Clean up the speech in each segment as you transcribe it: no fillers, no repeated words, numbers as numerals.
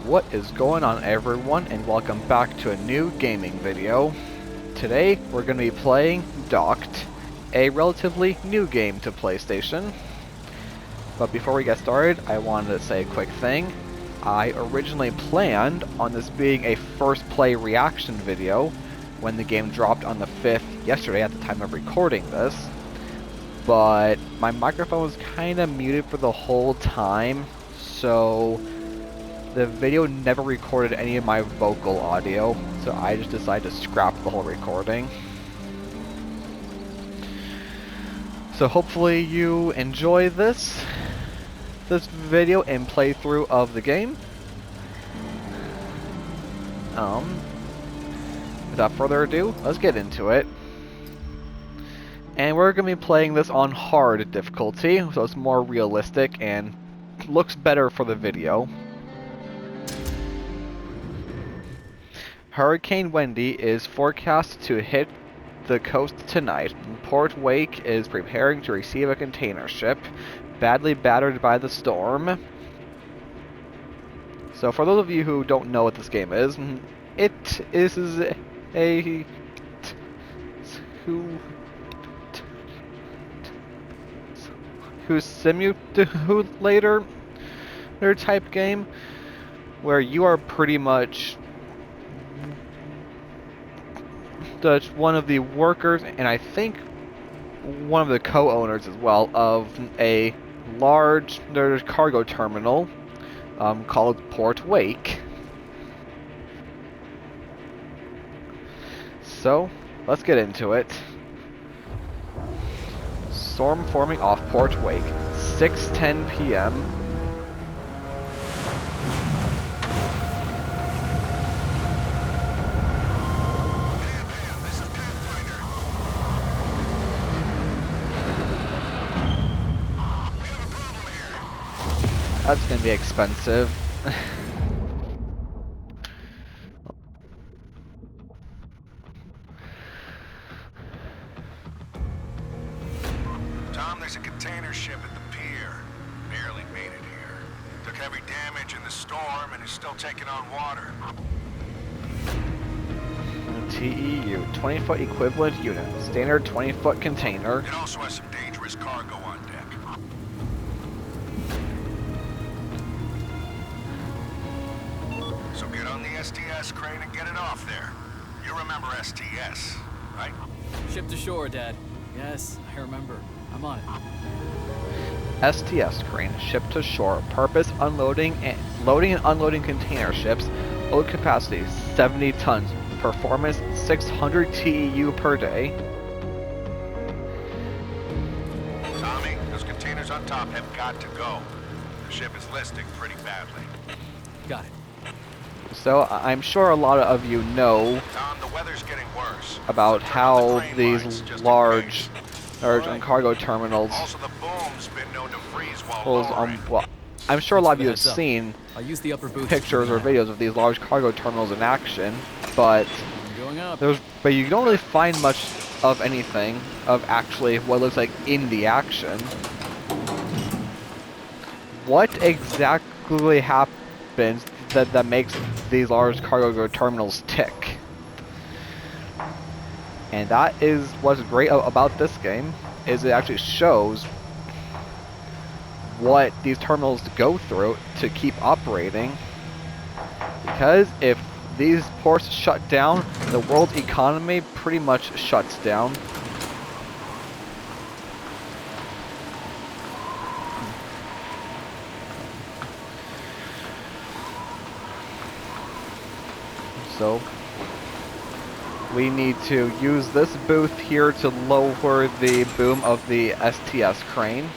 What is going on, everyone, and welcome back to a new gaming video. Today we're going to be playing Docked, a relatively new game to PlayStation. But before we get started, I wanted to say a quick thing. I originally planned on this being a first play reaction video when the game dropped on the 5th yesterday at the time of recording this. But my microphone was kind of muted for the whole time, so the video never recorded any of my vocal audio, so I just decided to scrap the whole recording. So hopefully you enjoy this video and playthrough of the game. Without further ado, let's get into it. And we're going to be playing this on hard difficulty, so it's more realistic and looks better for the video. Hurricane Wendy is forecast to hit the coast tonight. Port Wake is preparing to receive a container ship, badly battered by the storm. So for those of you who don't know what this game is, it is a simulator type game where you are pretty much one of the workers, and I think one of the co-owners as well, of a large cargo terminal called Port Wake. So, let's get into it. Storm forming off Port Wake, 6:10 p.m. That's gonna be expensive. Tom, there's a container ship at the pier. Barely made it here. Took heavy damage in the storm and is still taking on water. TEU, 20-foot equivalent unit. Standard 20-foot container. It also has some dangerous cargo on deck. So get on the STS crane and get it off there. You remember STS, right? Ship to shore, Dad. Yes, I remember. I'm on it. STS crane, ship to shore. Purpose: loading and unloading container ships. Load capacity 70 tons. Performance 600 TEU per day. Tommy, those containers on top have got to go. The ship is listing pretty badly. Got it. So I'm sure a lot of you know Tom, the weather's getting worse. about So how turn the crane these lights just in large case. cargo terminals. Also, the boom's been known to freeze while lowering. Well, I'm sure a lot of you have Heads up. seen I'll use the upper booth. pictures or videos of these large cargo terminals in action, but Going up. you don't really find much of anything of actually what looks like in the action. What exactly happens that makes these large cargo terminals tick? And that is what's great about this game, is it actually shows what these terminals go through to keep operating. Because if these ports shut down, the world's economy pretty much shuts down. So we need to use this booth here to lower the boom of the STS crane.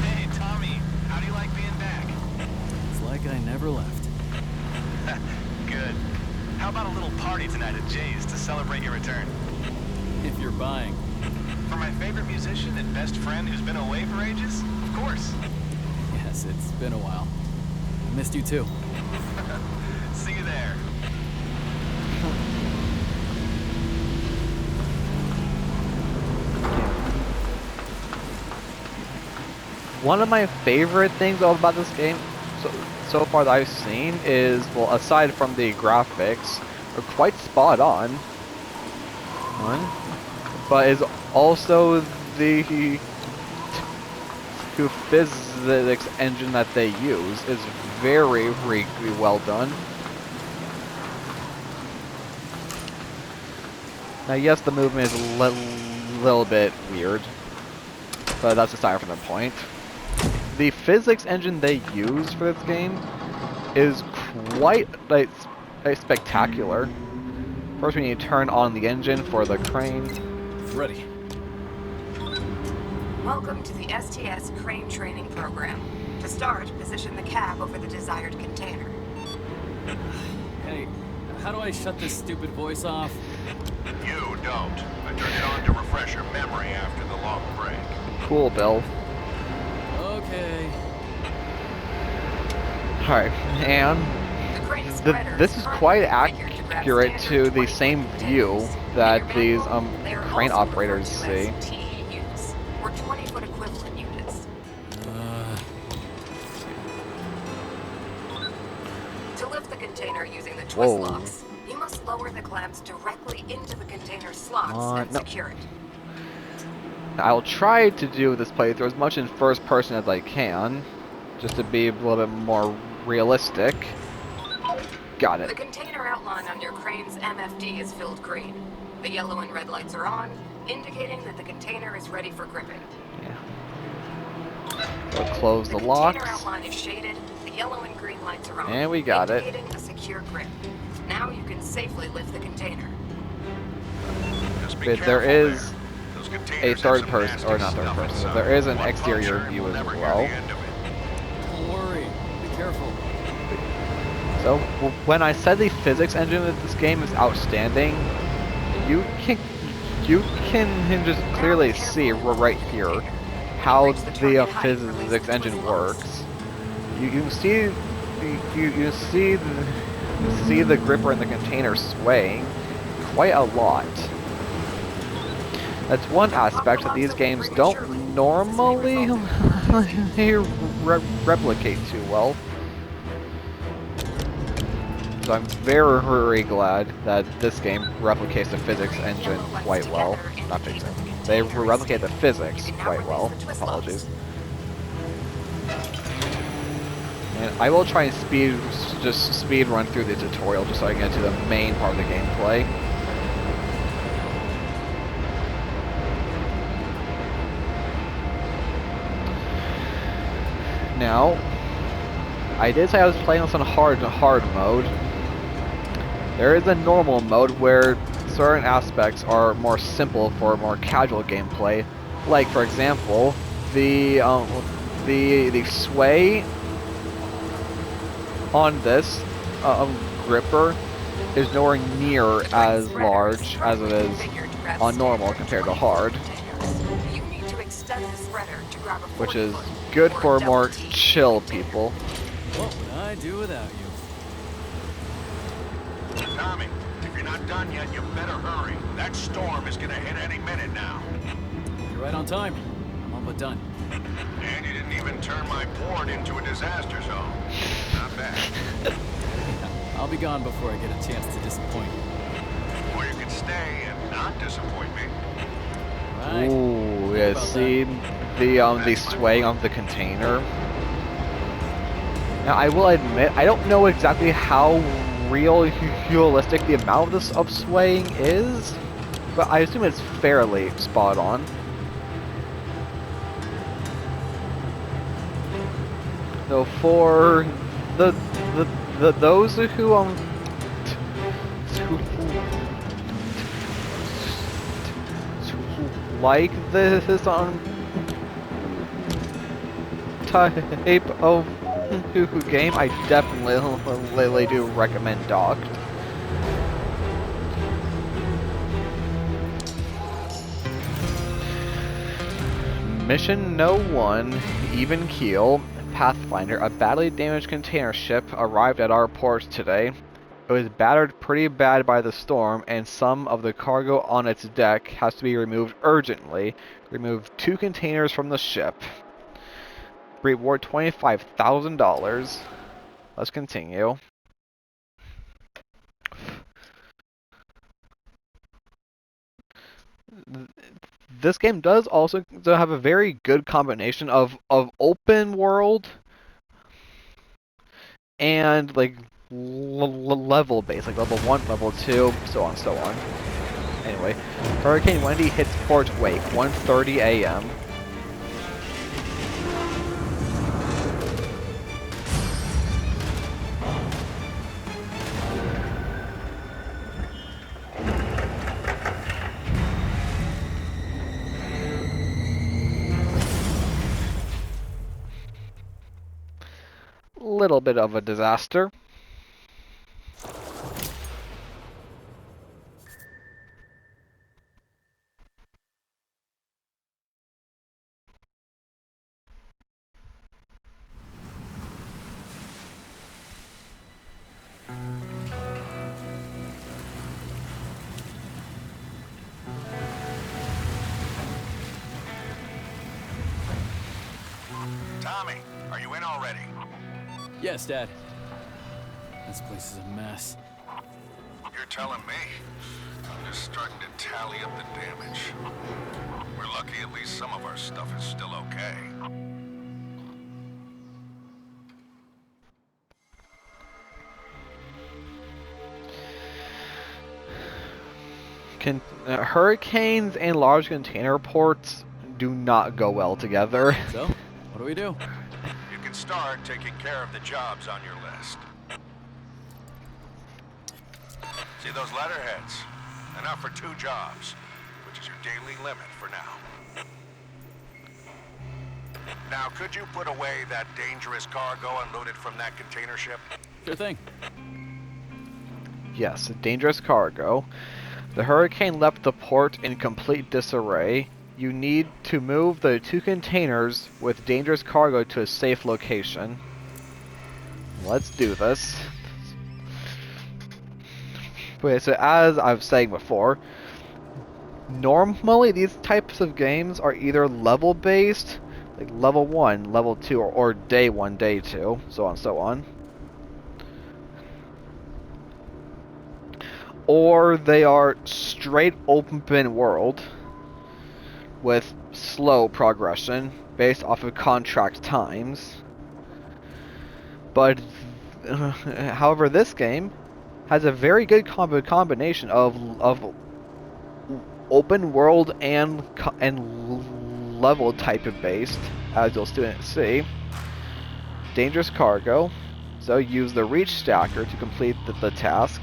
Hey, Tommy, how do you like being back? It's like I never left. Good. How about a little party tonight at Jay's to celebrate your return? If you're buying. For my favorite musician and best friend who's been away for ages? Of course. Yes, it's been a while. I missed you too. See you there. one of my favorite things about this game so far that I've seen is, well, aside from the graphics, are quite spot on, but is also the physics engine that they use is very, very well done. Now, yes, the movement is a little bit weird, but that's aside from the point. The physics engine they use for this game is quite spectacular. First, we need to turn on the engine for the crane. Ready. Welcome to the STS Crane Training Program. To start, position the cab over the desired container. Hey, how do I shut this stupid voice off? You don't. I turned it on to refresh your memory after the long break. Cool, Bill. Okay. Alright, and The crane spreader this is quite accurate to the same view that these crane operators see. TEUs, or 20-foot equivalent units. To lift the container using the twist locks, you must lower the clamps directly into the container slots and secure it. I'll try to do this playthrough as much in first person as I can, just to be a little bit more realistic. Got it. The container outline on your crane's MFD is filled green. The yellow and red lights are on, indicating that the container is ready for gripping. Yeah. We'll close the locks. Container outline is shaded, the yellow and green lights are on, and we got it. indicating a secure grip. Now you can safely lift the container. But there is a third person, or not third person, there is an exterior view as well. Don't worry. Be careful. So, when I said the physics engine of this game is outstanding, you can just clearly see right here how the physics engine works. You see the gripper in the container swaying quite a lot. That's one aspect that these games don't normally replicate too well. So I'm very, very glad that this game replicates the physics engine quite well. Not physics. They replicate the physics quite well. Apologies. And I will try and speed run through the tutorial just so I can get to the main part of the gameplay. Now, I did say I was playing this on hard mode. There is a normal mode where certain aspects are more simple for more casual gameplay. Like, for example, the sway on this gripper is nowhere near as large as it is on normal compared to hard, which is good for more chill people. What would I do without you? Tommy, if you're not done yet, you better hurry. That storm is gonna hit any minute now. You're right on time. I'm all but done. And you didn't even turn my port into a disaster zone. Not bad. I'll be gone before I get a chance to disappoint you. Or you could stay and not disappoint me. Right. Ooh, yeah, see the sway on the container. Now I will admit, I don't know exactly how realistic the amount of swaying is, but I assume it's fairly spot on. So for those who like this type of game, I definitely do recommend Docked. Mission No. 1, Even Keel, Pathfinder. A badly damaged container ship arrived at our port today. It was battered pretty bad by the storm, and some of the cargo on its deck has to be removed urgently. Remove 2 containers from the ship. Reward $25,000. Let's continue. This game does also have a very good combination of open world and like level based, like level 1, level 2, so on, so on. Anyway, Hurricane Wendy hits Port Wake, 1:30 a.m. Little bit of a disaster. Tommy, are you in already? Yes, Dad. This place is a mess. You're telling me. I'm just starting to tally up the damage. We're lucky at least some of our stuff is still okay. Hurricanes and large container ports do not go well together. So, what do we do? You can start taking care of the jobs on your list. See those letterheads? Enough for 2 jobs, which is your daily limit for now. Now, could you put away that dangerous cargo unloaded from that container ship? Sure thing. Yes, dangerous cargo. The Hurricane left the port in complete disarray. You need to move the 2 containers with dangerous cargo to a safe location. Let's do this. Wait, so as I was saying before, normally these types of games are either level based, like level 1, level 2, or day 1, day 2, so on and so on. Or they are straight open world with slow progression based off of contract times. But however, this game has a very good combination of open world and level type of based, as you'll soon see. Dangerous cargo, so use the reach stacker to complete the task.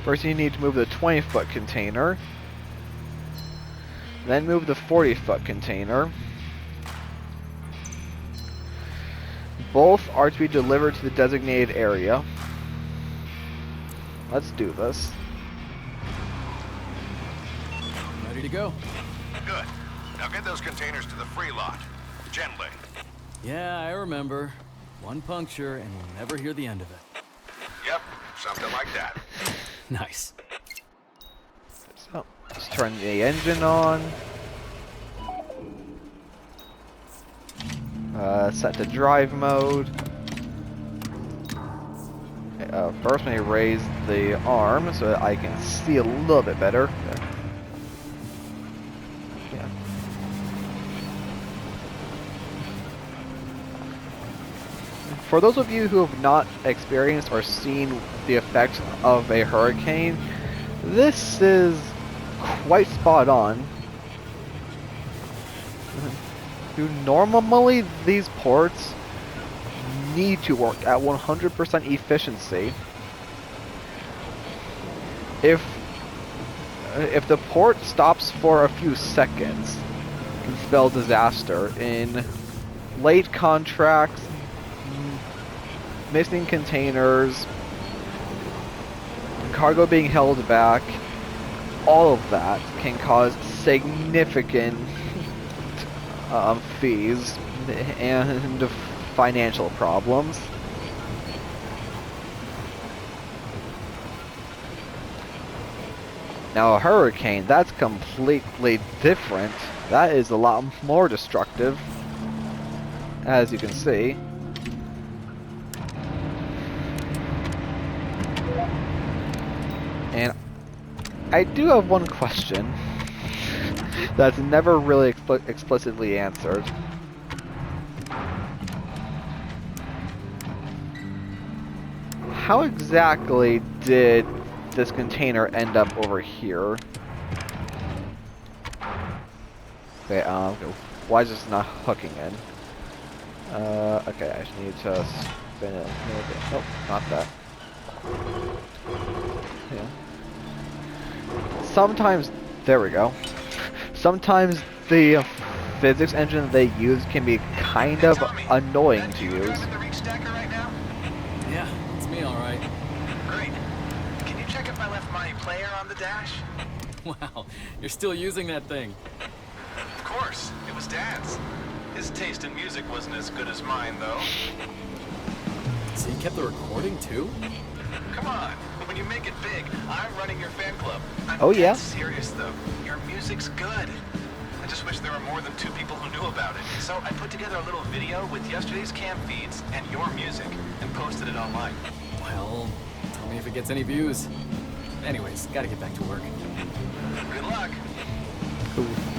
First you need to move the 20-foot container, then move the 40-foot container. Both are to be delivered to the designated area. Let's do this. Ready to go. Good. Now get those containers to the free lot. Gently. Yeah, I remember. One puncture and we'll never hear the end of it. Yep, something like that. Nice. So, let's turn the engine on. Set to drive mode. First, let me raise the arm so that I can see a little bit better. Yeah. For those of you who have not experienced or seen the effects of a hurricane, this is quite spot on. Normally, these ports need to work at 100% efficiency. If the port stops for a few seconds, it can spell disaster in late contracts, missing containers, cargo being held back. All of that can cause significant fees and financial problems. Now a hurricane, that's completely different. That is a lot more destructive, as you can see. And I do have one question that's never really explicitly answered. How exactly did this container end up over here? Okay, why is this not hooking in? Okay, I just need to spin it a little bit. Nope, not that. Yeah. Sometimes, there we go. Sometimes the physics engine they use can be kind of annoying to use. Yeah, it's me, all right. Great. Can you check if I left my player on the dash? Wow, you're still using that thing. Of course. It was Dad's. His taste in music wasn't as good as mine, though. So you kept the recording too? Come on. When you make it big, I'm running your fan club. Oh, yeah? I'm serious, though. Your music's good. I just wish there were more than 2 people who knew about it. So I put together a little video with yesterday's camp feeds and your music and posted it online. Well, tell me if it gets any views. Anyways, gotta get back to work. Good luck.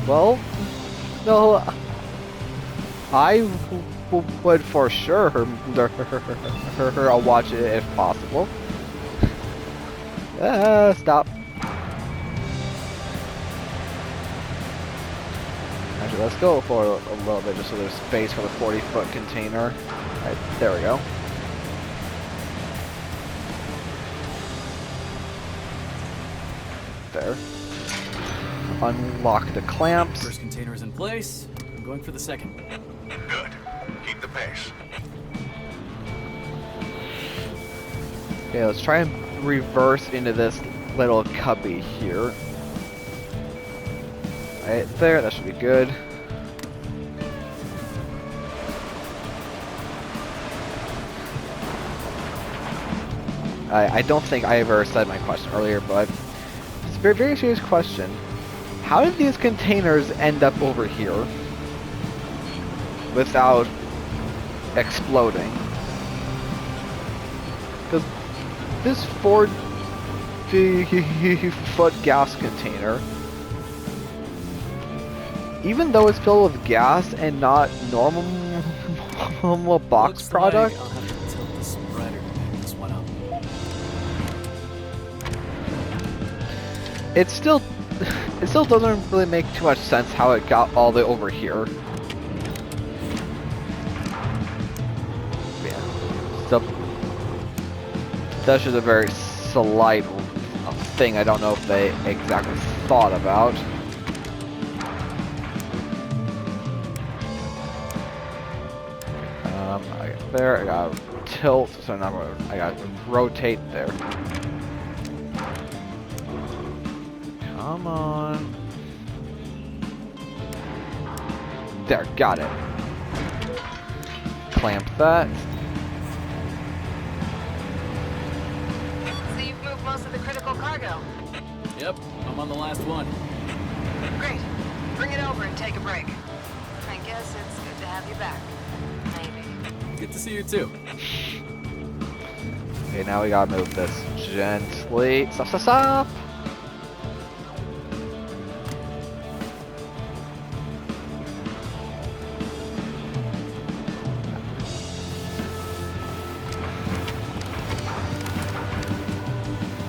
Well, no, I would for sure I'll watch it if possible. Stop. Actually, let's go for a little bit just so there's space for the 40-foot container. Alright, there we go. There. Unlock the clamps. First container is in place. I'm going for the second. Good. Keep the pace. Okay, let's try and reverse into this little cubby here. Right there, that should be good. I don't think I ever said my question earlier, but it's a very, very serious question. How did these containers end up over here without exploding? Because this 40-foot gas container, even though it's filled with gas and not normal box Looks product, like I'll have to tilt the spreader to pick this one up. it still doesn't really make too much sense how it got all the way over here. Yeah, so that's just a very slight thing. I don't know if they exactly thought about. I got there. I got tilt, so now I got rotate there. Come on. There, got it. Clamp that. So you've moved most of the critical cargo. Yep, I'm on the last one. Great. Bring it over and take a break. I guess it's good to have you back. Maybe. Good to see you too. Okay, now we gotta move this gently. Stop, stop, stop!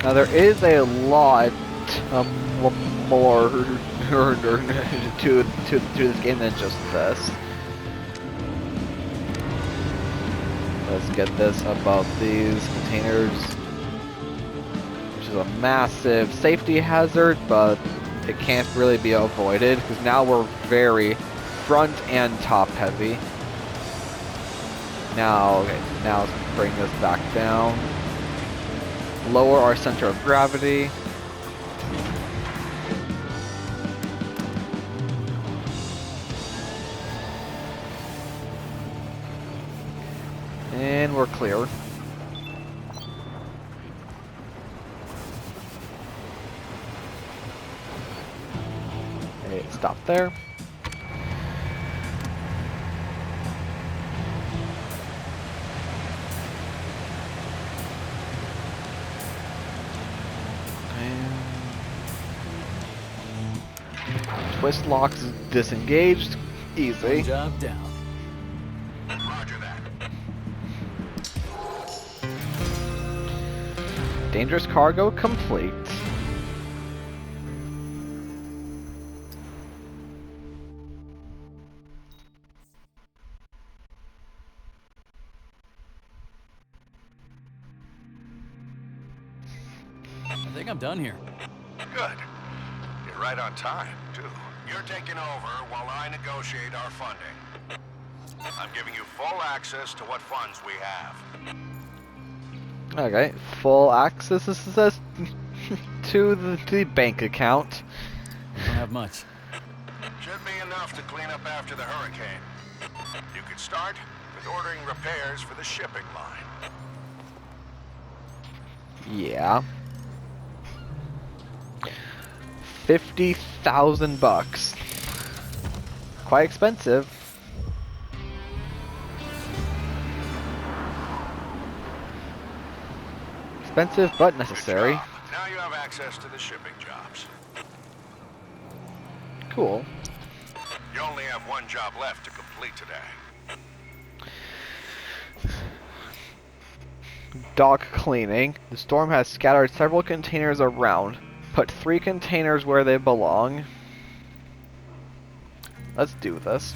Now there is a lot more to this game than just this. Let's get this above these containers, which is a massive safety hazard, but it can't really be avoided because now we're very front and top heavy. Now, okay, now let's bring this back down. Lower our center of gravity. And we're clear. stop there. Twist locks disengaged. Easy. One job down. Roger that. Dangerous cargo complete. I think I'm done here. Good. You're right on time, too. You're taking over while I negotiate our funding. I'm giving you full access to what funds we have. Okay, full access to the bank account. I don't have much. Should be enough to clean up after the hurricane. You could start with ordering repairs for the shipping line. Yeah. $50,000. Quite expensive. Expensive but necessary. Good job. Now you have access to the shipping jobs. Cool. You only have one job left to complete today. Dock cleaning. The storm has scattered several containers around. Put 3 containers where they belong. Let's do this.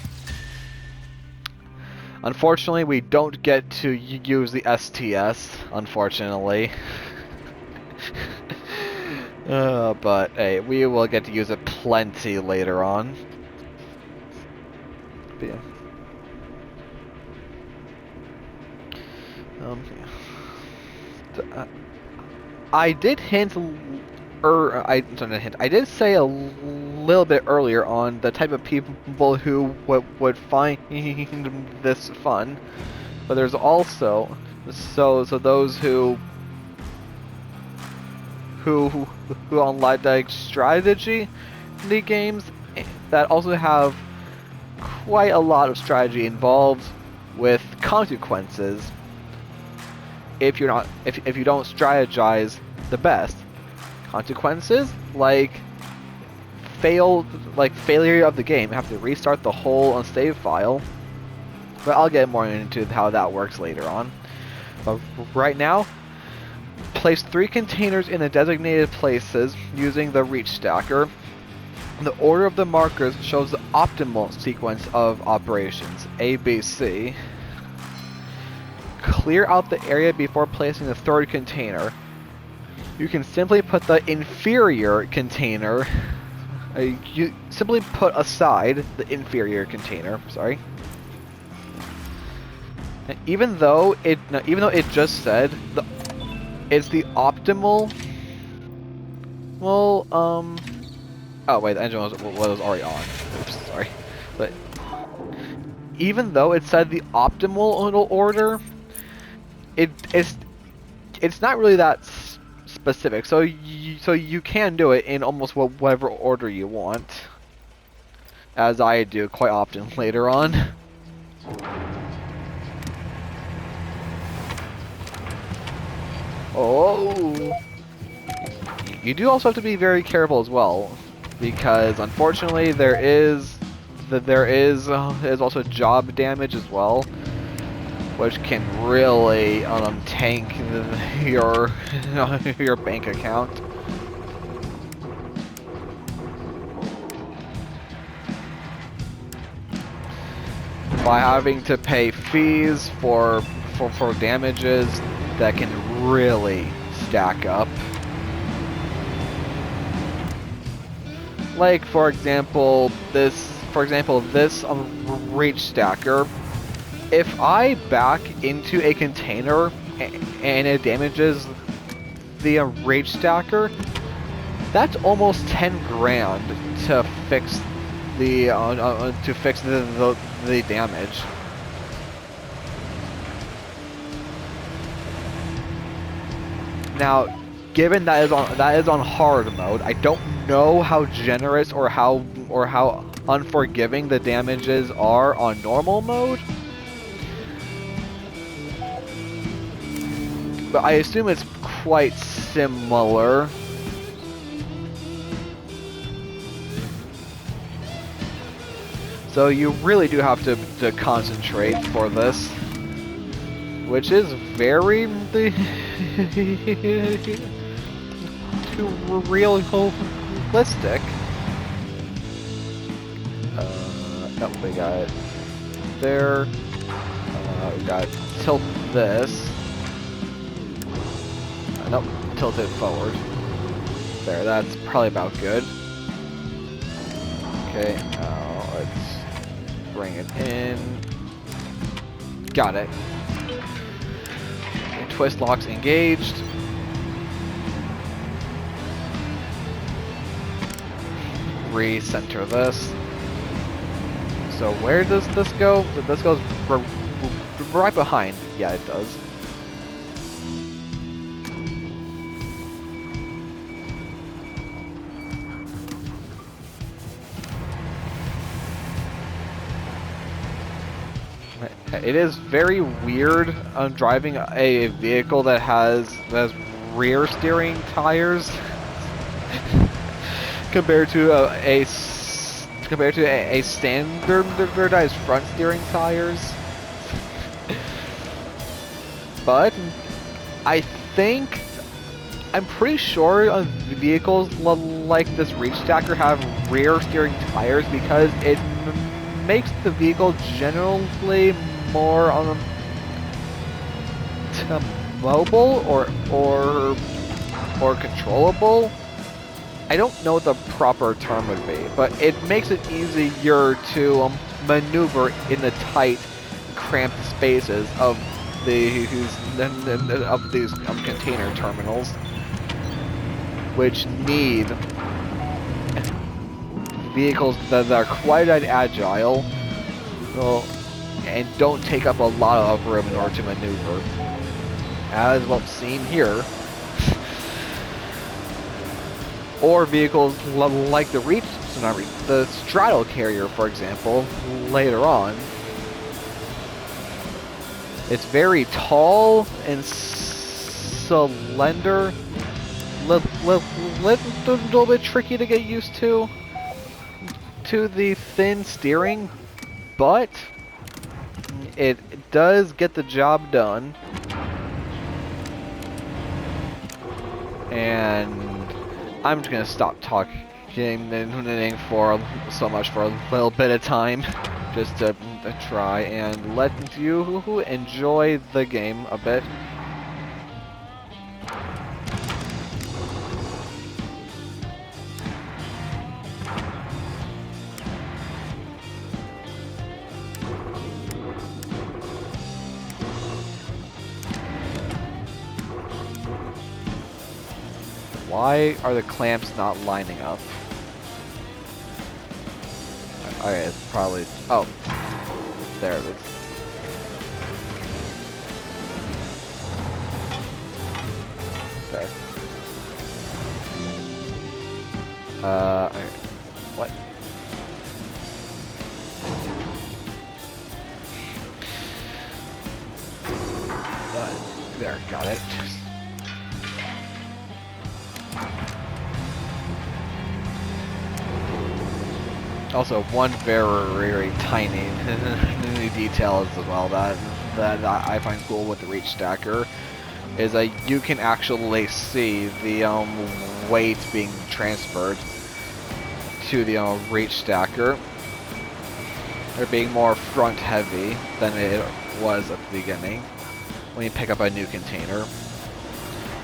Unfortunately, we don't get to use the STS, unfortunately. But hey, we will get to use it plenty later on. But yeah. I did hint, I did say a little bit earlier on the type of people who would find this fun, but there's also those who on like strategy the games that also have quite a lot of strategy involved with consequences if you don't strategize the best. Consequences like failure of the game. You have to restart the whole unsaved file. But I'll get more into how that works later on. But right now, place 3 containers in the designated places using the reach stacker. The order of the markers shows the optimal sequence of operations, A, B, C. Clear out the area before placing the 3rd container. You can simply put the inferior container. You simply put aside the inferior container. Sorry. And even though it just said it's the optimal. Well, oh wait, the engine was already on. Oops, sorry. But even though it said the optimal order, it's not really that specific. So you can do it in almost whatever order you want, as I do quite often later on. Oh, you do also have to be very careful as well, because unfortunately there is also job damage as well, which can really tank your your bank account. By having to pay fees for damages that can really stack up. Like for example this reach stacker. If I back into a container and it damages the reach stacker, that's almost 10 grand to fix the damage. Now, given that is on hard mode, I don't know how generous or how or how unforgiving the damages are on normal mode. But I assume it's quite similar. So you really do have to concentrate for this, which is very too realistic. Oh, we got there. We got tilt this. Nope, tilt it forward. There, that's probably about good. Okay, now let's bring it in. Got it. And twist locks engaged. Recenter this. So where does this go? This goes right behind. Yeah, it does. It is very weird driving a vehicle that has rear steering tires compared to a standardized front steering tires. But I'm pretty sure vehicles like this reach stacker have rear steering tires because it makes the vehicle generally more mobile or controllable. I don't know what the proper term would be, but it makes it easier to maneuver in the tight, cramped spaces of these container terminals, which need vehicles that are quite agile, and don't take up a lot of room in order to maneuver, as what's seen here. Or vehicles like the straddle carrier, for example, later on. It's very tall and slender, little bit tricky to get used to the thin steering, but it does get the job done. And I'm just gonna stop talking for so much for a little bit of time, just to try and let you enjoy the game a bit. Why are the clamps not lining up? Okay, it's probably... Oh. There it is. Okay. Okay. What? There, got it. Also, one very tiny detail as well that I find cool with the reach stacker is that you can actually see the weight being transferred to the reach stacker. They're being more front heavy than it was at the beginning when you pick up a new container.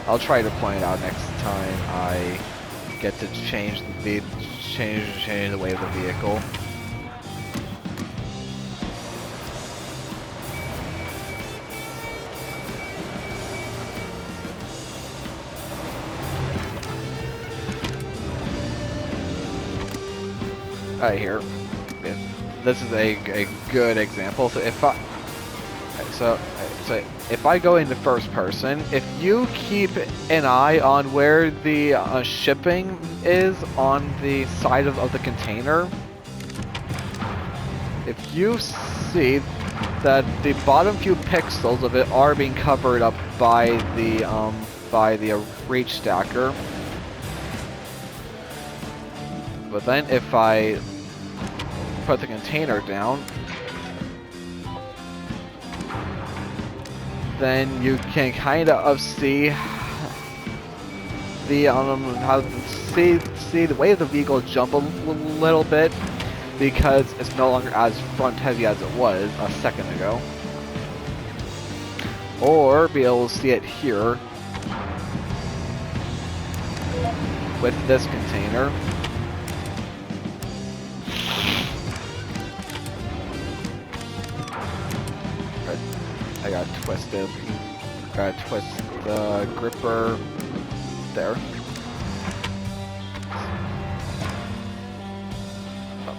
I'll try to point it out next time I get to change the weight of the vehicle. Right here, this is a good example. So if So if I go into first person, if you keep an eye on where the shipping is on the side of the container, if you see that the bottom few pixels of it are being covered up by the reach stacker, but then if I put the container down, then you can kind of see the see the way of the vehicle jump a little bit, because it's no longer as front heavy as it was a second ago. Or be able to see it here with this container. I got twisted. Gotta twist the gripper there. Oh.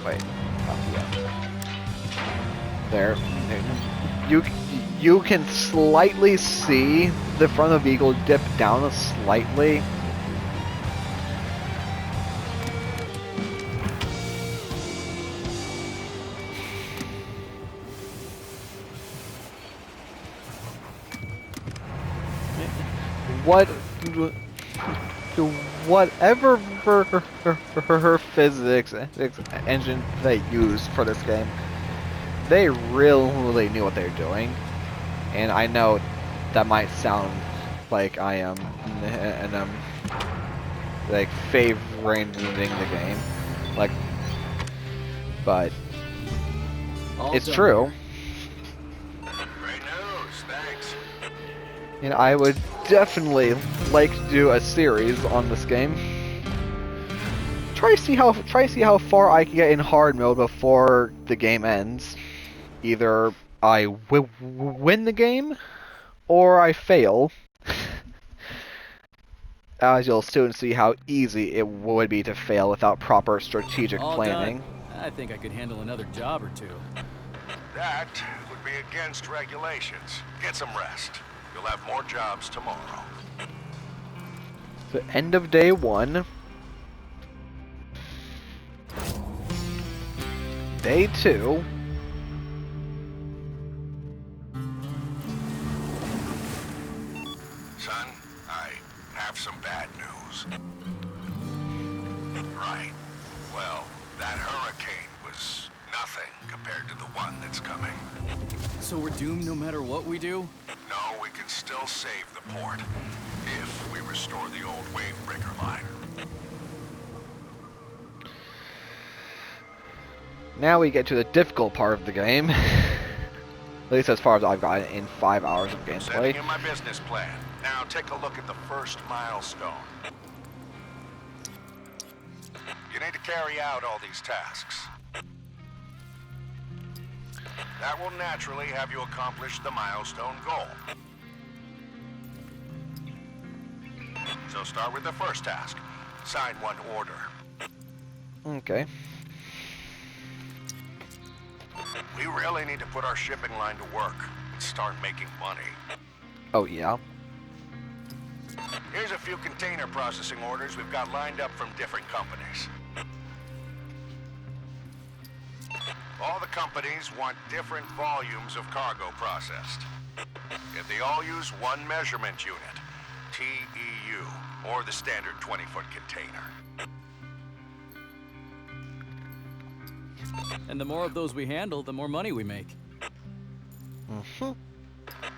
Wait. Oh, yeah. There. You can slightly see the front of the vehicle dip down slightly. Whatever her physics engine they used for this game, they really knew what they were doing. And I know that might sound like I am like favoring the game, like, but it's true. Great news, thanks. And I would definitely like to do a series on this game. Try to see how far I can get in hard mode before the game ends. Either I win the game, or I fail. As you'll soon see how easy it would be to fail without proper strategic planning. Done. I think I could handle another job or two. That would be against regulations. Get some rest. You'll have more jobs tomorrow. The end of day 1. Day 2. Son, I have some bad news. Right. Well, that hurricane was nothing compared to the one that's coming. So we're doomed no matter what we do? No, we can still save the port if we restore the old wave breaker line. Now we get to the difficult part of the game. At least as far as I've gotten in 5 hours of gameplay. Sending you my business plan. Now take a look at the first milestone. You need to carry out all these tasks. That will naturally have you accomplish the milestone goal. So start with the first task. Sign one order. Okay. We really need to put our shipping line to work and start making money. Oh yeah. Here's a few container processing orders we've got lined up from different companies. All the companies want different volumes of cargo processed. If they all use one measurement unit, TEU, or the standard 20-foot container. And the more of those we handle, the more money we make. Mm-hmm.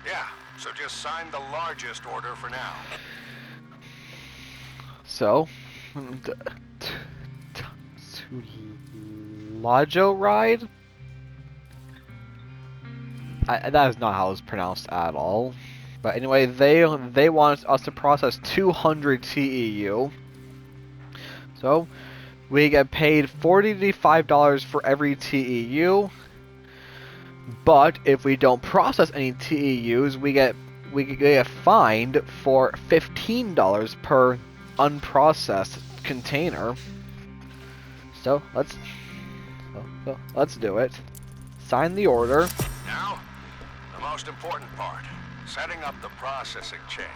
Yeah, so just sign the largest order for now. So, Lajo ride? That is not how it's pronounced at all. But anyway, they want us to process 200 TEU. So, we get paid $45 for every TEU. But if we don't process any TEUs, we get fined for $15 per unprocessed container. So let's do it. Sign the order. Now, most important part, setting up the processing chains.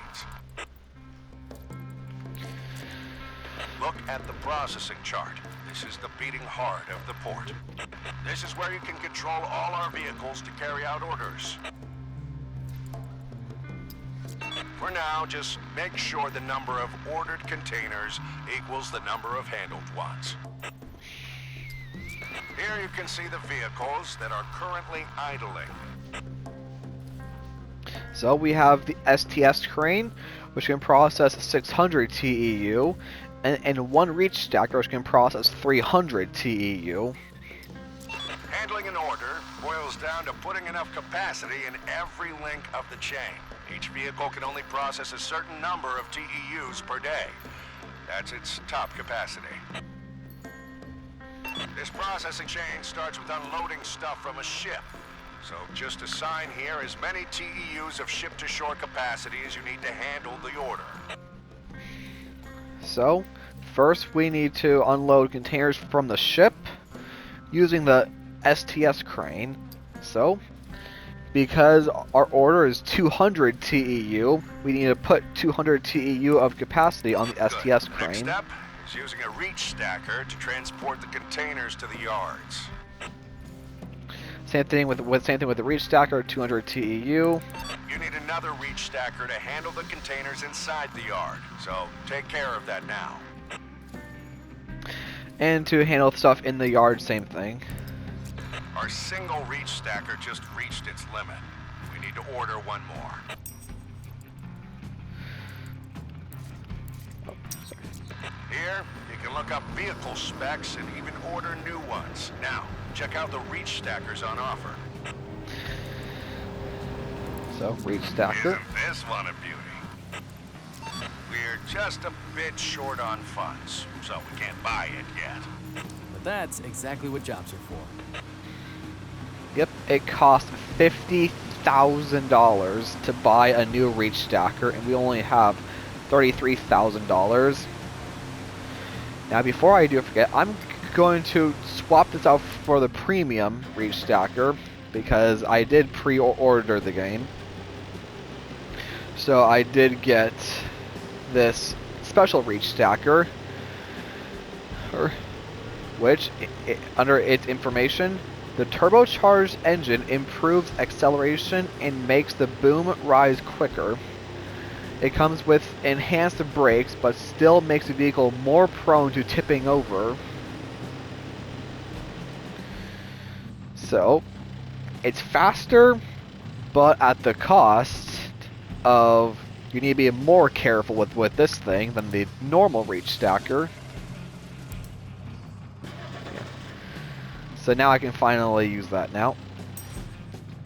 Look at the processing chart. This is the beating heart of the port. This is where you can control all our vehicles to carry out orders. For now, just make sure the number of ordered containers equals the number of handled ones. Here you can see the vehicles that are currently idling. So we have the STS crane, which can process 600 TEU, and one reach stacker, which can process 300 TEU. Handling an order boils down to putting enough capacity in every link of the chain. Each vehicle can only process a certain number of TEUs per day. That's its top capacity. This processing chain starts with unloading stuff from a ship. So just assign here as many TEUs of ship-to-shore capacity as you need to handle the order. So, first we need to unload containers from the ship using the STS crane. So, because our order is 200 TEU, we need to put 200 TEU of capacity on the STS crane. Next step is using a reach stacker to transport the containers to the yards. Same thing with the reach stacker, 200 TEU. You need another reach stacker to handle the containers inside the yard, so take care of that now. And to handle stuff in the yard, same thing. Our single reach stacker just reached its limit. We need to order one more. Here, you can look up vehicle specs and even order new ones. Now, check out the reach stackers on offer. So, reach stacker. Isn't this one a beauty? We're just a bit short on funds, so we can't buy it yet. But that's exactly what jobs are for. Yep, it costs $50,000 to buy a new reach stacker, and we only have $33,000. Now, before I do forget, I'm going to swap this out for the premium reach stacker because I did pre-order the game. So I did get this special reach stacker, which, under its information, the turbocharged engine improves acceleration and makes the boom rise quicker. It comes with enhanced brakes, but still makes the vehicle more prone to tipping over. So, it's faster, but at the cost of, you need to be more careful with this thing than the normal reach stacker. So now I can finally use that now.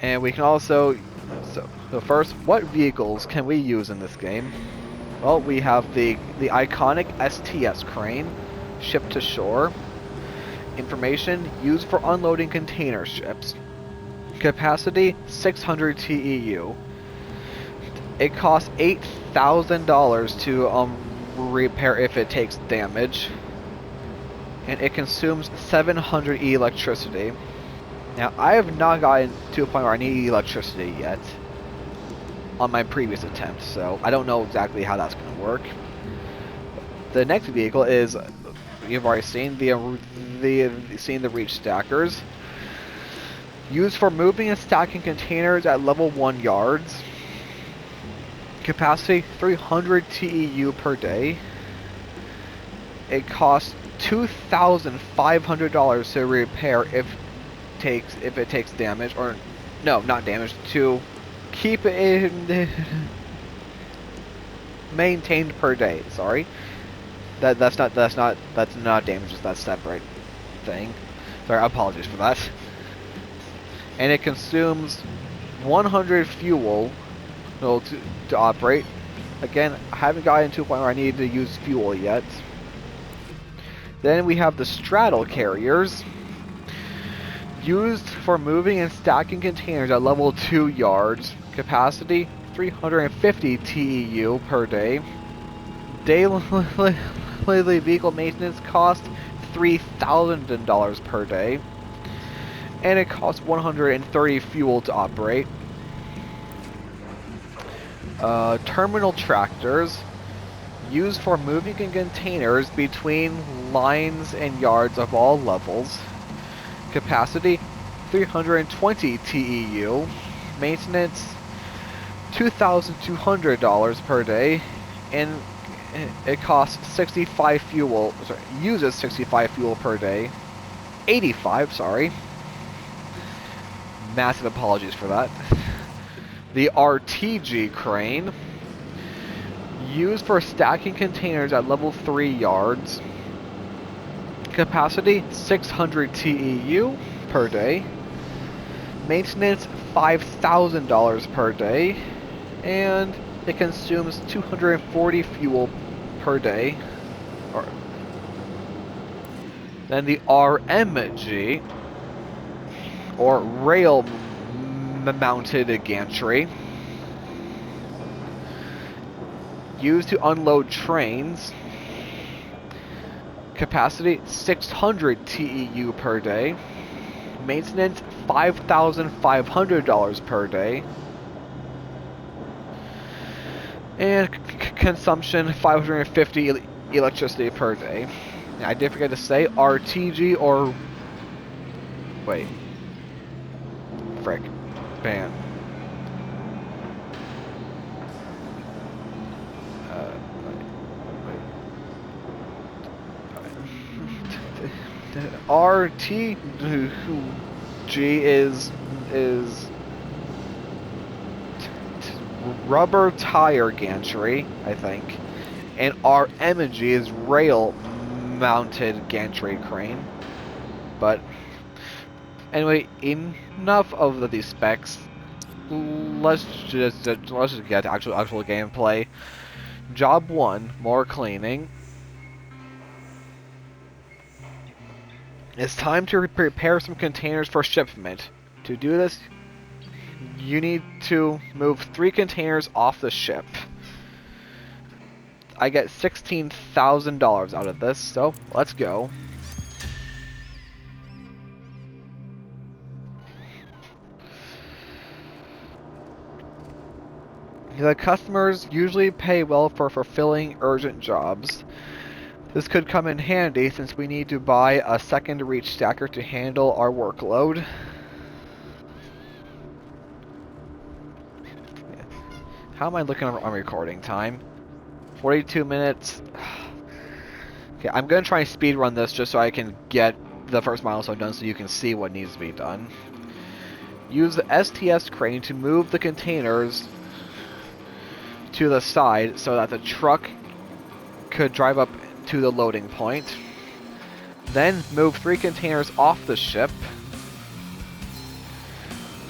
And we can also, so first, what vehicles can we use in this game? Well, we have the iconic STS crane, ship to shore. Information, used for unloading container ships. Capacity, 600 TEU. It costs $8,000 to repair if it takes damage. And it consumes 700 electricity. Now, I have not gotten to a point where I need electricity yet on my previous attempt, so I don't know exactly how that's going to work. The next vehicle is, you've already seen the reach stackers, used for moving and stacking containers at level 1 yards. Capacity 300 TEU per day. It costs $2,500 to repair if it takes damage, or no, not damage, to keep it maintained per day. Sorry, that's not damage. That's separate thing. Sorry, I apologize for that. And it consumes 100 fuel to operate. Again, I haven't gotten to a point where I need to use fuel yet. Then we have the straddle carriers, used for moving and stacking containers at level 2 yards. Capacity 350 TEU per day. Daily vehicle maintenance cost $3,000 per day. And it costs 130 fuel to operate. Terminal tractors used for moving containers between lines and yards of all levels. Capacity 320 TEU. Maintenance $2,200 per day, and it costs 65 fuel. Sorry, uses 65 fuel per day. 85, sorry. Massive apologies for that. The RTG crane, used for stacking containers at level 3 yards. Capacity 600 TEU per day. Maintenance $5,000 per day, and it consumes 240 fuel per day. Then the RMG, or rail mounted gantry, used to unload trains. Capacity 600 TEU per day. Maintenance $5,500 per day. And consumption 550 electricity per day. I did forget to say RTG or... Wait. Frick. Ban. RTG is rubber tire gantry, I think, and RMG is rail mounted gantry crane. But anyway, enough of these specs. Let's just get to actual gameplay. Job 1, more cleaning. It's time to prepare some containers for shipment. To do this, you need to move 3 containers off the ship. I get $16,000 out of this, so let's go. The customers usually pay well for fulfilling urgent jobs. This could come in handy since we need to buy a second reach stacker to handle our workload. How am I looking on recording time? 42 minutes. Okay, I'm gonna try and speed run this just so I can get the first milestone done so you can see what needs to be done. Use the STS crane to move the containers to the side so that the truck could drive up to the loading point. Then move 3 containers off the ship.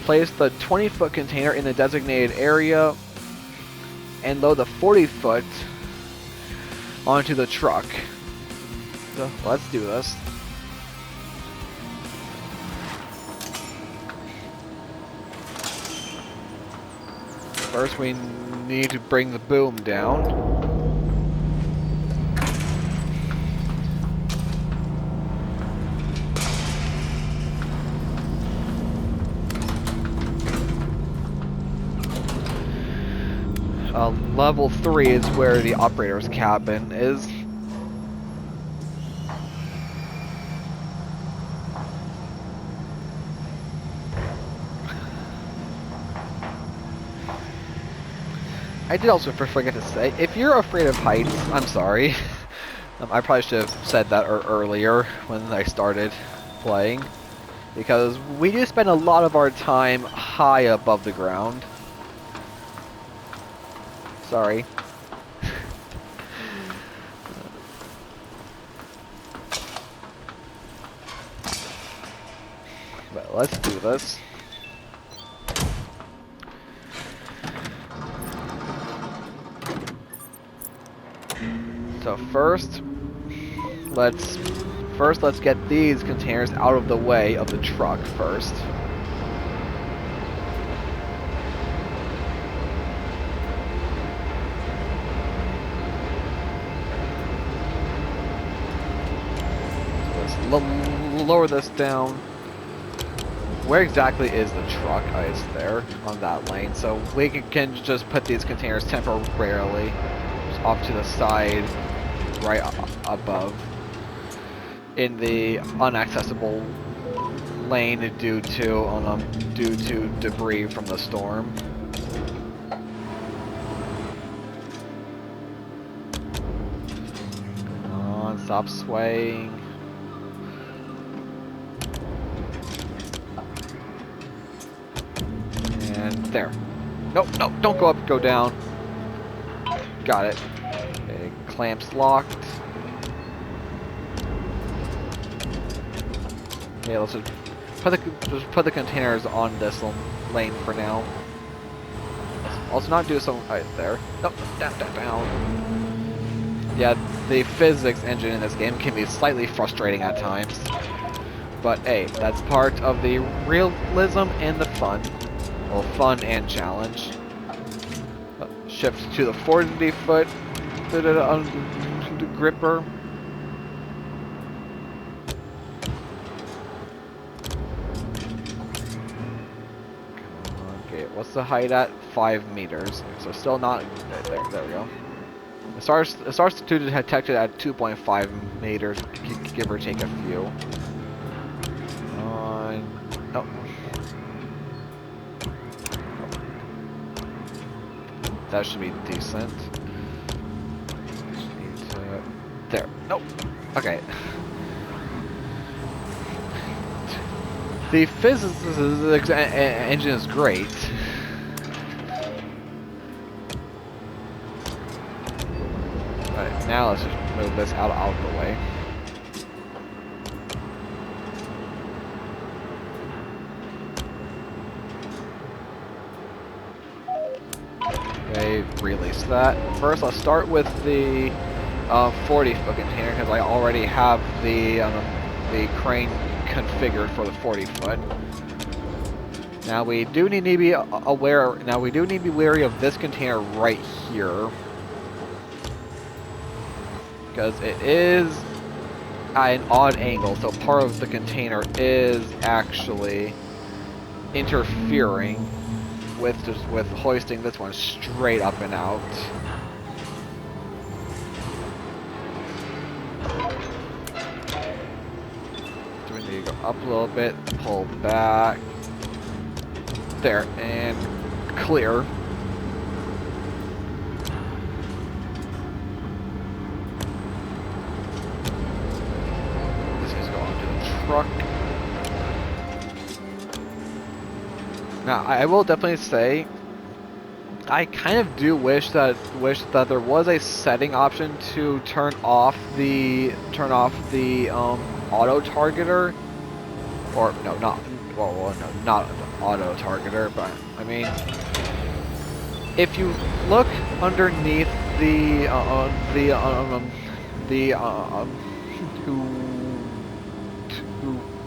Place the 20-foot container in the designated area and load the 40-foot onto the truck. So let's do this. First we need to bring the boom down. Level 3 is where the operator's cabin is. I did also forget to say, if you're afraid of heights, I'm sorry. I probably should have said that earlier when I started playing. Because we do spend a lot of our time high above the ground. Sorry. But let's do this. So first, let's get these containers out of the way of the truck first. So let's lower this down where exactly is the truck? Oh, it's there on that lane. So we can just put these containers temporarily just off to the side, right above, in the unaccessible lane due to debris from the storm. Come on, stop swaying. And there. Nope, nope, don't go up, go down. Got it. Okay, clamps locked. Okay, let's just put the containers on this lane for now. Let's also not do some right there. Nope, down. Yeah, the physics engine in this game can be slightly frustrating at times. But hey, that's part of the realism and the fun. Well, fun and challenge. Shift to the 40-foot gripper. Okay, what's the height at? 5 meters. So still not there. There we go. It starts to detect it at 2.5 meters, give or take a few. Oh. That should be decent. Just need to... There. Nope. Okay. The physics engine is great. Alright, now let's just move this out of the way. Okay, release that. First, let's start with the 40-foot container because I already have the crane configured for the 40-foot. Now we do need to be aware. Now we do need to be wary of this container right here because it is at an odd angle. So part of the container is actually interfering with hoisting this one straight up and out. So we need to go up a little bit, pull back. There, and clear. This is going to the truck. Now, I will definitely say, I kind of do wish that there was a setting option to turn off the auto targeter, or no, not auto targeter, but I mean, if you look underneath the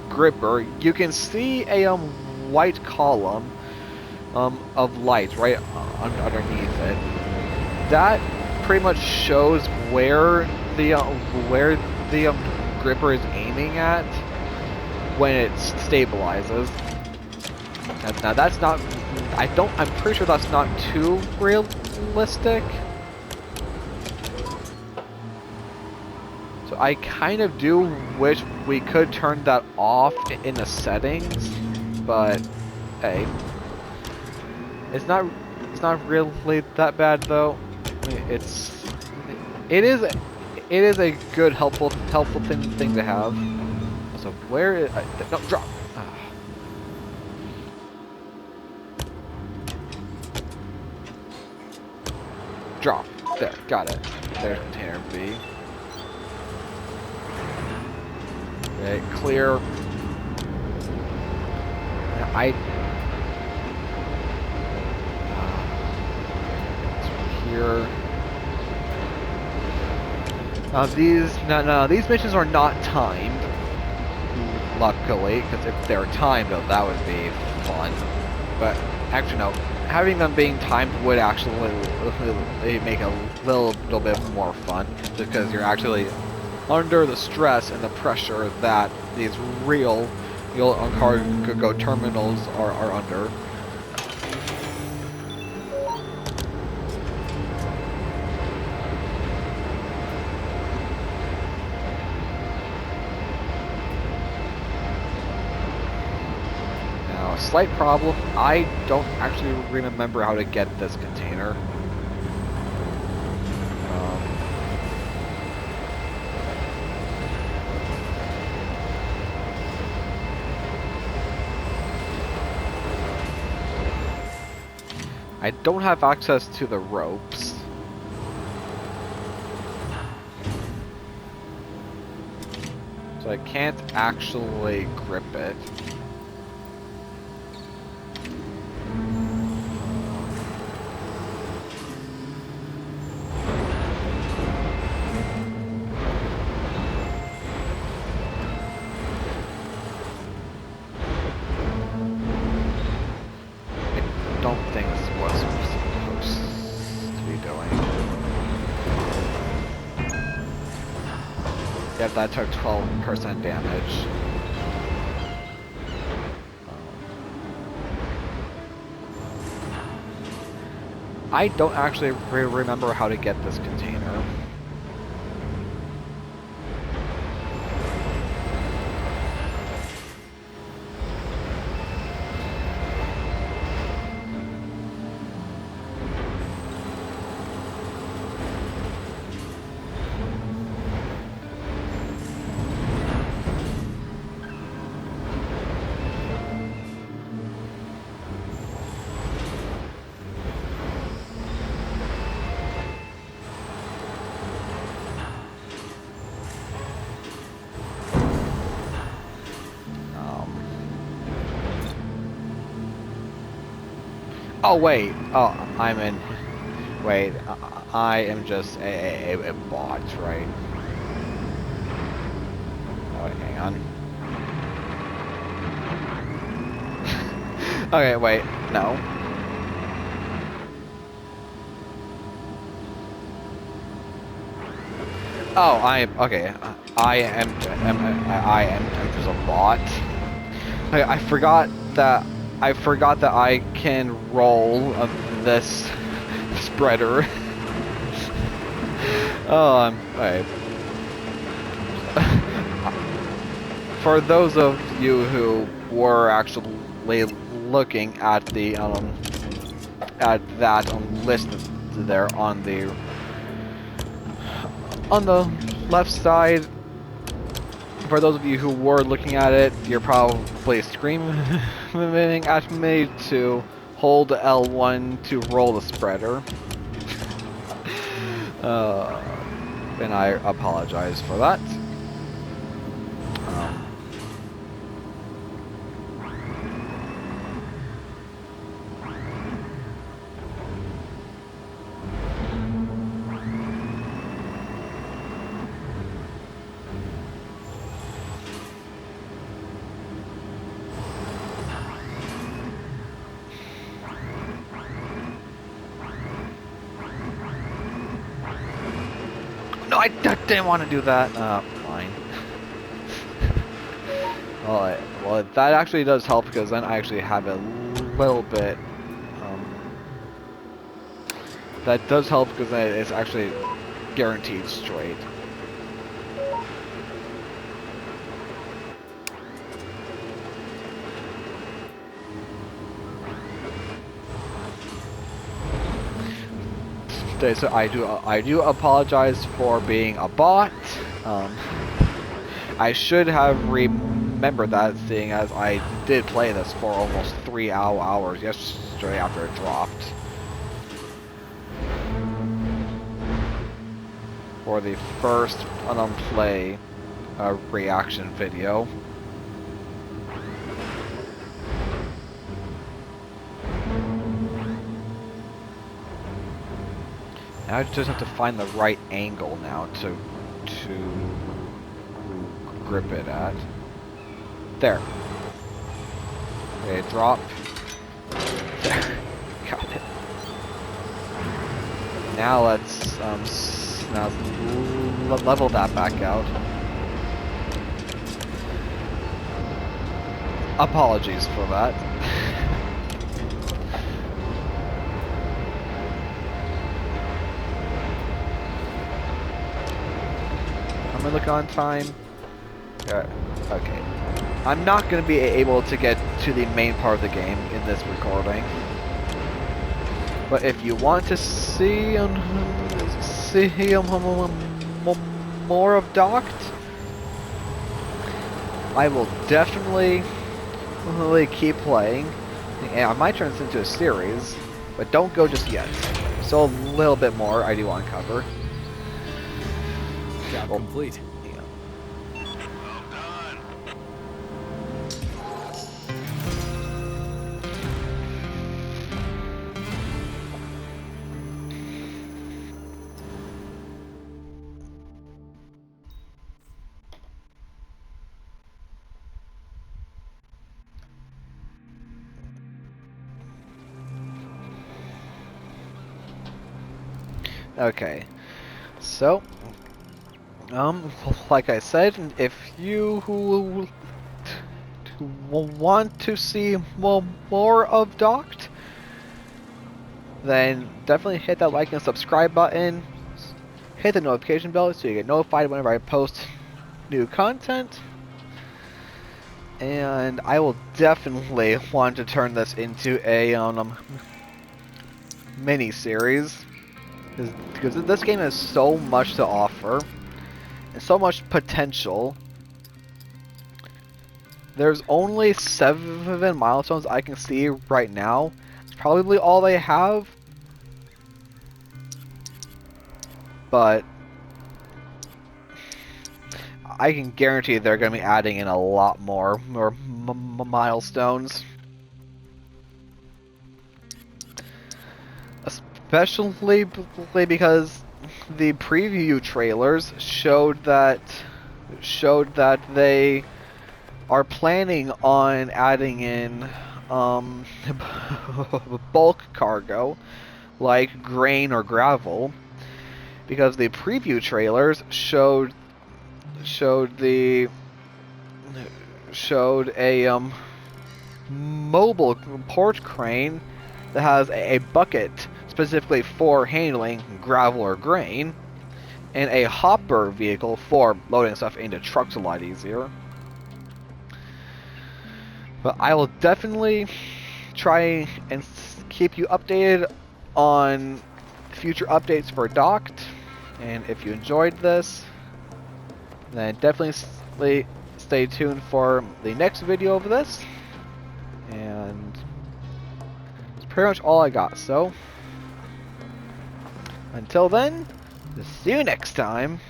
gripper, you can see a white column of light right underneath it. That pretty much shows where the gripper is aiming at when it stabilizes. Now that's not. I'm pretty sure that's not too realistic. So I kind of do wish we could turn that off in the settings, but hey, it's not really that bad though. I mean, it is a good helpful thing to have. So where is no drop? Drop. There, got it. There's container B. Okay, clear. Here. Now these missions are not timed, luckily, because if they're timed, that would be fun. But actually, no. Having them being timed would actually make a little bit more fun, because you're actually under the stress and the pressure that these real cargo terminals are under. Now, slight problem, I don't actually remember how to get this container. I don't have access to the ropes. So I can't actually grip it. I don't think this is what I'm supposed to be doing. Yep, that took 12% damage. I don't actually remember how to get this container. Oh wait, oh, I'm in, wait, I am just a bot, right? Oh wait, hang on. Okay, wait, no. Oh, okay, I am just a bot. Okay, I forgot that I can roll this spreader. Oh, alright. For those of you who were actually looking at the at that list there on the left side, for those of you who were looking at it, you're probably screaming at me to hold L1 to roll the spreader. And I apologize for that. No, I didn't want to do that. Fine. Well, that actually does help because then I actually have a little bit. That does help because then it's actually guaranteed straight. So I do apologize for being a bot. I should have remembered that, seeing as I did play this for almost 3 hours yesterday after it dropped. For the first play reaction video. Now I just have to find the right angle now to grip it at. There. Okay, drop. There. Got it. Now let's level that back out. Apologies for that. I'm gonna look on time. Okay. I'm not gonna be able to get to the main part of the game in this recording. But if you want to see more of Docked, I will definitely keep playing. And I might turn this into a series, but don't go just yet. So a little bit more I do want to cover. Job complete. Well done. Okay, so, like I said, if you want to see more of Docked, then definitely hit that like and subscribe button, hit the notification bell so you get notified whenever I post new content, and I will definitely want to turn this into a mini-series, because this game has so much to offer, and so much potential. There's only 7 milestones I can see right now. It's probably all they have, but I can guarantee they're going to be adding in a lot more milestones. Especially because the preview trailers showed that they are planning on adding in bulk cargo like grain or gravel, because the preview trailers showed a mobile port crane that has a bucket specifically for handling gravel or grain, and a hopper vehicle for loading stuff into trucks a lot easier. But I will definitely try and keep you updated on future updates for Docked. And if you enjoyed this, then definitely stay tuned for the next video of this. And that's pretty much all I got. So, until then, see you next time.